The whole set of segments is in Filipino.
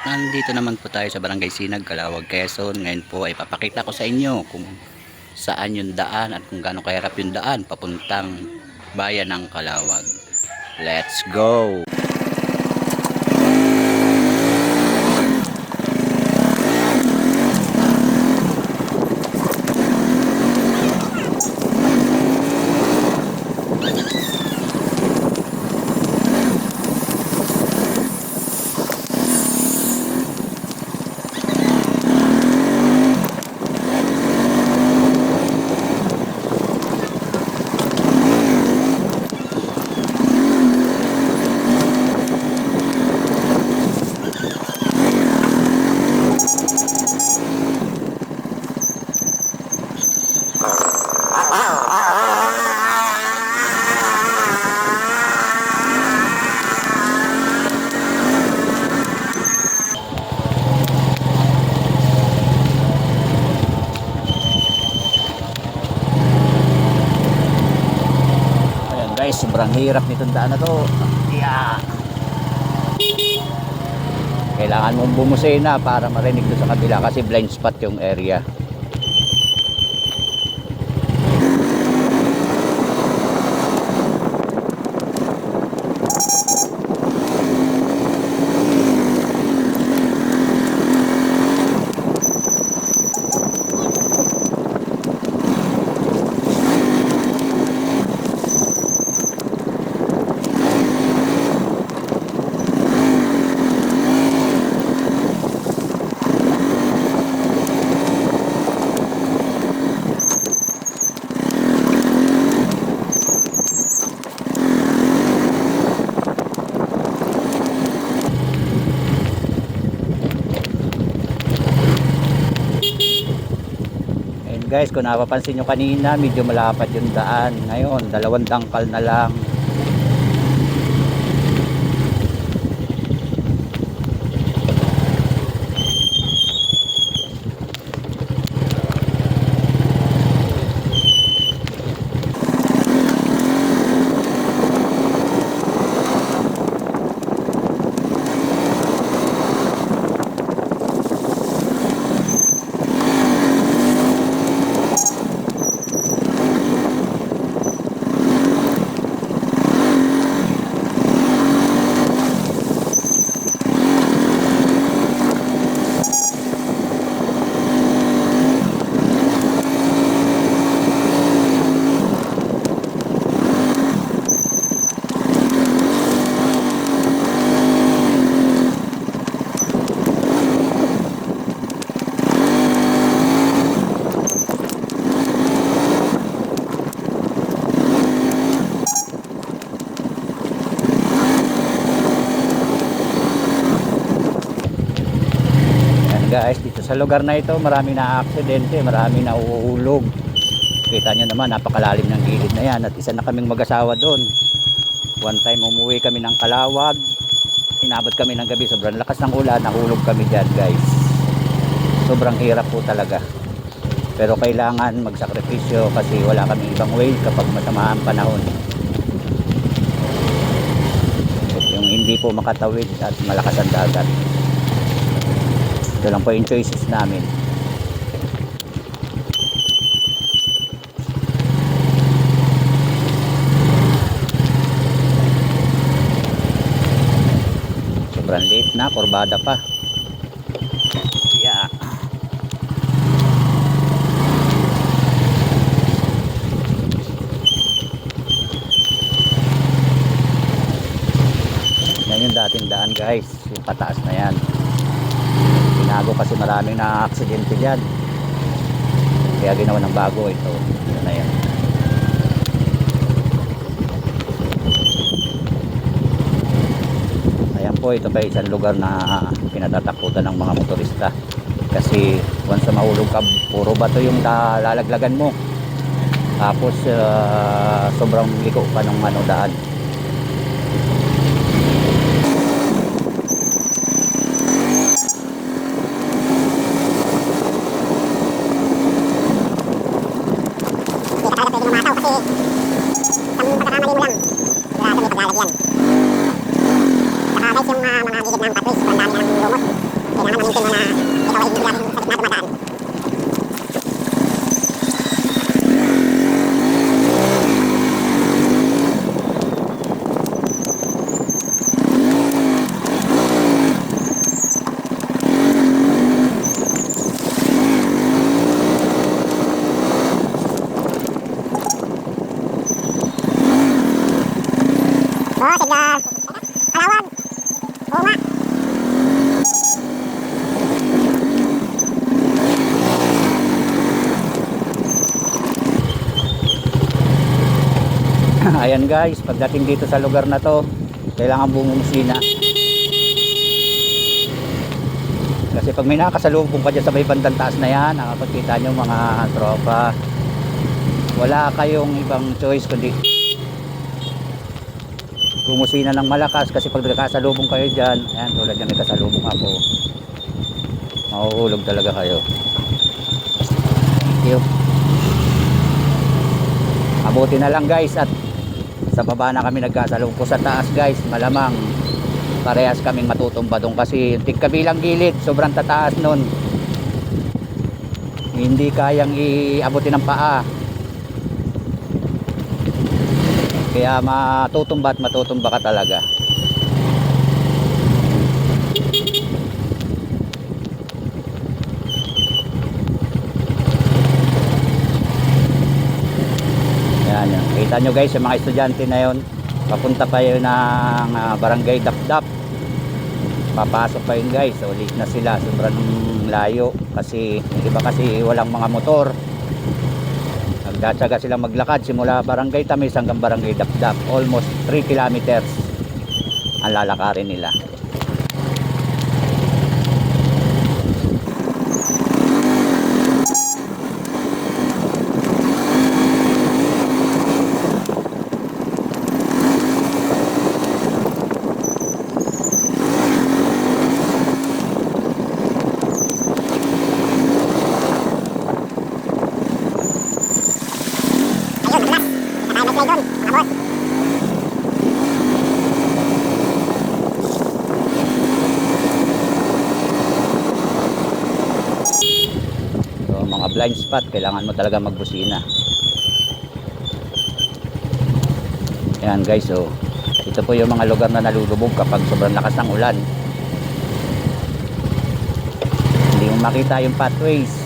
Nandito naman po tayo sa Barangay Sinag, Calawag, Quezon. Ngayon po ay papakita ko sa inyo kung saan yung daan at kung gaano kahirap yung daan papuntang bayan ng Calawag. Let's go! Guys, sobrang hirap nitong daan na to. Yeah. Kailangan mong bumusina para marinig doon sa kabila kasi blind spot yung area. Guys, kung napapansin nyo kanina, medyo malapad yung daan. Ngayon, 2 dangkal na lang. Guys, dito sa lugar na ito marami na aksidente, marami na uuulog. Kita nyo naman, napakalalim ng gilid na yan. At isa na kaming mag-asawa doon. One time umuwi kami ng Calawag, inabot kami ng gabi, sobrang lakas ng ulan, nahulog kami dyan guys. Sobrang hirap po talaga, pero kailangan magsakripisyo kasi wala kami ibang way kapag masama ang panahon. Yung hindi po makatawid at malakas ang dagat, ito lang po yung choices namin. Sobrang liit na, kurbada pa. Yeah. Yan yung dating daan guys, yung pataas na yan. Binago kasi maraming na aksidente dyan, kaya ginawa ng bago ito. Yan na yan. Ayan po, ito pa isang lugar na kinatatakutan ng mga motorista kasi once na mahulog ka, puro bato yung lalaglagan mo, tapos sobrang liko pa ng daan. Saka guys, yung mga gigit ng patwis, ang dami ng lumot. Oh, tiga. Kalawag. Oo nga. Ayan guys, pagdating dito sa lugar na to, kailangan bumumusina. Kasi pag may nakasalubong ka dyan sa may bandang taas na yan, nakapagkita nyo mga tropa, wala kayong ibang choice kundi bumusina ng malakas. Kasi pag nakasalubong kayo dyan, ayan, tulad yan, may kasalubong ako, mahuhulog talaga kayo. Thank you. Mabuti na lang guys at sa baba na kami nagkasalubong. Sa taas guys, malamang parehas kaming matutumba doon kasi tigkabilang gilid, sobrang tataas nun, hindi kayang iabutin ng paa, kaya matutumba at matutumba ka talaga. Yan, yan. Kita nyo guys, yung mga estudyante na yon, papunta pa yun ng barangay Dapdap, papasok pa yun guys. So late na sila, sobrang layo kasi yung iba kasi walang mga motor, nagdatsaga silang maglakad simula barangay Tamis hanggang barangay Dapdap, almost 3 kilometers ang lalakarin nila. Blind spot, kailangan mo talaga magbusina. Ayan guys, so ito po yung mga lugar na nalulubog kapag sobrang lakas ng ulan, hindi mo makita yung pathways.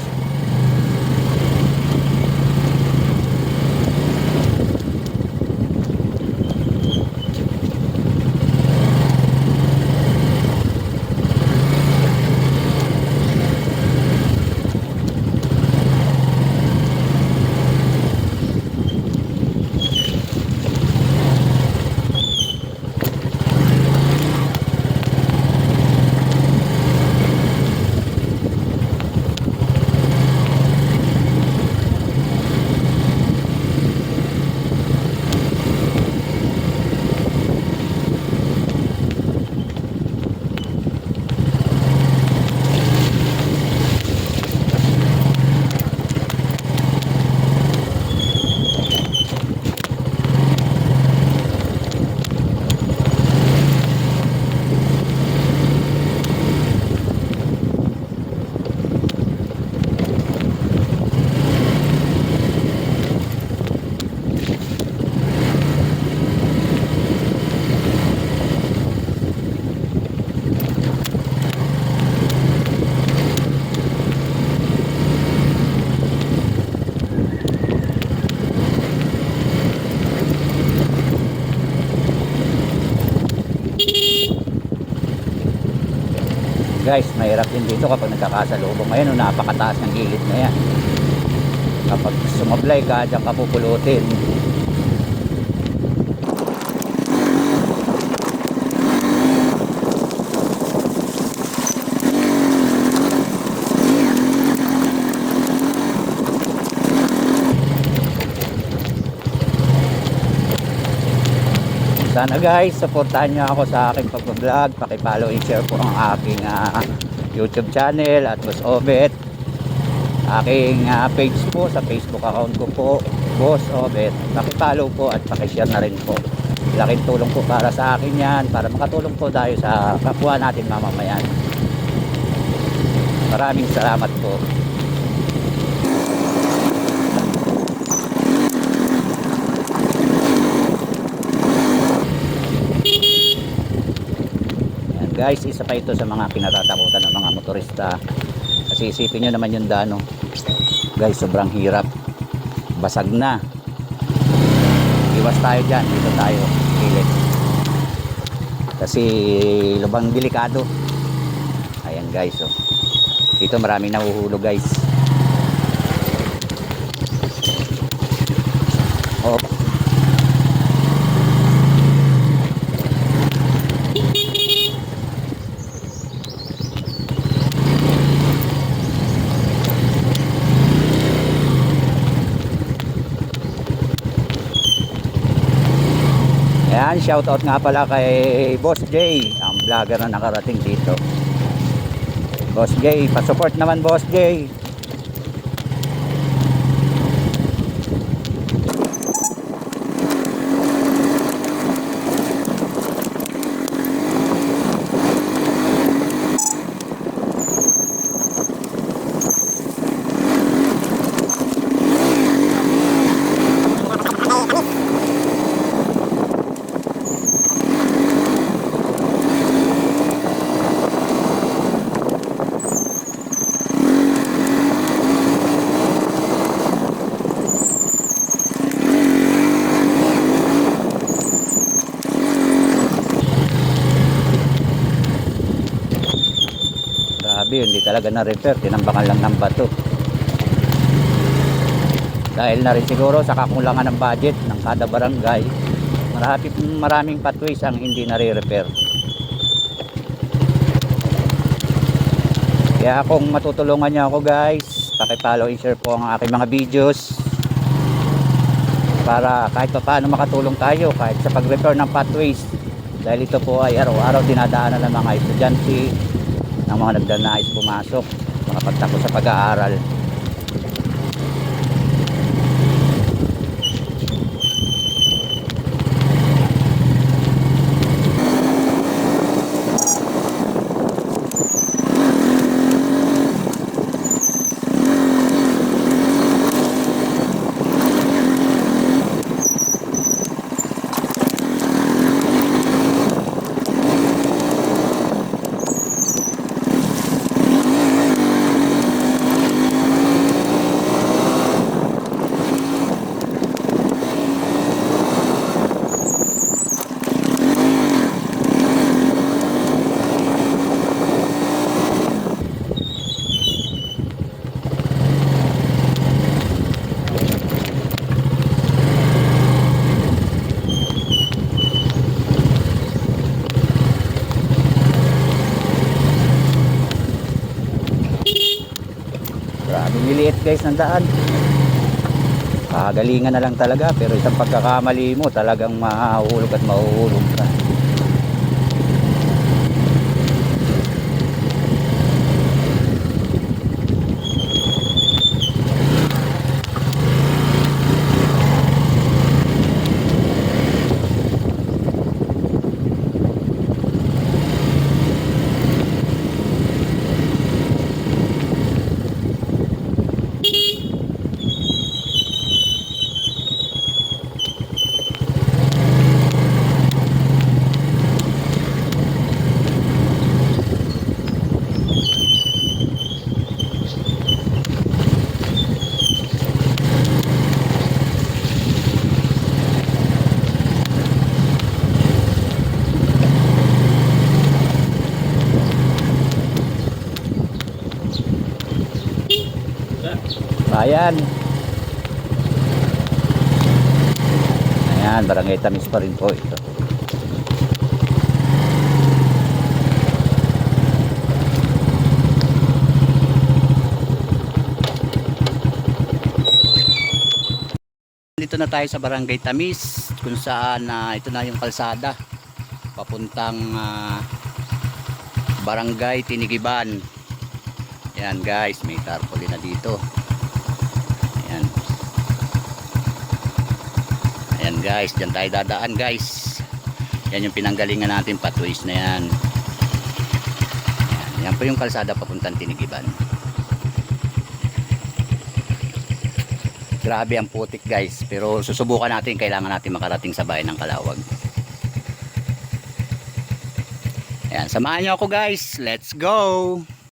Guys, mahirap din dito kapag nagkakasalubong. Ngayon, napakataas ng gilid na yan. Kapag sumablay ka, diyan ka pupulutin. Sana guys, supportahan nyo ako sa aking pag-vlog. Paki-follow and share po ang aking YouTube channel at Boss Obet. Aking page po sa Facebook account ko po, Boss Obet. Paki-follow po at paki-share na rin po. Laking tulong po para sa akin yan, para makatulong po tayo sa kapwa natin mamamayan. Maraming salamat po. Ayan guys, isa pa ito sa mga kinatatakutan ng mga motorista. Kasi isipin nyo naman yung daan, no? Guys, sobrang hirap. Basag na. Iwas tayo dyan. Dito tayo. Gilid. Kasi lubang delikado. Ayan guys, oh. Dito maraming nahuhulog guys. Oh. Ayan, shoutout nga pala kay Boss J, ang vlogger na nakarating dito. Boss J, pa-support naman Boss J. Grabe, hindi talaga na-repair, tinambakan lang ng bato. Dahil na rin siguro sa kakulangan ng budget ng kada barangay, maraming pathways ang hindi nare-repair. Kaya kung matutulungan niyo ako guys, paki-follow and share po ang aking mga videos para kahit pa paano makatulong tayo kahit sa pag-repair ng pathways. Dahil ito po ay araw-araw dinadaanan ng mga estudyante, ng mga nagdanais pumasok, makapagtapos sa pag-aaral. Grabe niliit guys ng daan. Kagalingan na lang talaga, pero isang pagkakamali mo talagang mahuhulog at mahuhulog ka. Ayan. Ayan, Barangay Tamis pa rin po ito. Dito na tayo sa Barangay Tamis, kung saan ito na yung kalsada papuntang Barangay Tinigiban. Ayan guys, may tarpaulin na dito. Ayan. Ayan guys, dyan tayo dadaan guys. Yan yung pinanggalingan natin pathways na yan. Ayan. Yan po yung kalsada papuntang Tinigiban. Grabe ang putik guys, pero susubukan natin, kailangan natin makarating sa bayan ng Calawag. Ayan, samahan nyo ako guys, let's go!